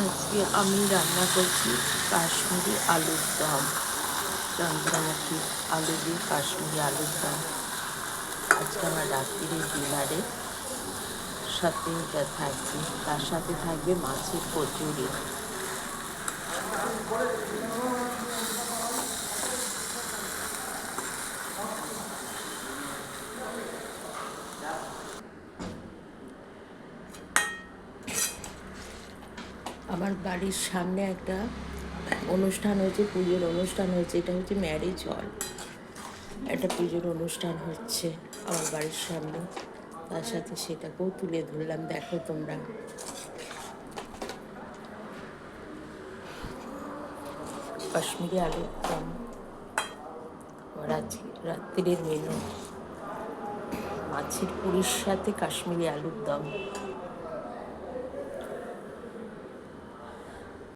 আজকে আমি রান্না করছি কাশ্মীরি আলুর দম। চন্দ্রমুখী আলু দিয়ে কাশ্মীরি আলুর দম আজকে আমার রাত্রির ডিনারে সাথে এটা থাকবে। তার সাথে থাকবে মাছের কচুরি। আমার বাড়ির সামনে একটা অনুষ্ঠান হয়েছে, পুজোর অনুষ্ঠান হয়েছে। এটা হচ্ছে ম্যারেজ হল। একটা পুজোর অনুষ্ঠান হচ্ছে আমার বাড়ির সামনে, তার সাথে সেটাকেও তুলে ধরলাম। দেখো তোমরা, কাশ্মীরি আলুর দম আমার আজকে রাত্রির মেনু। মাছের পুরির সাথে কাশ্মীরি আলুর দম।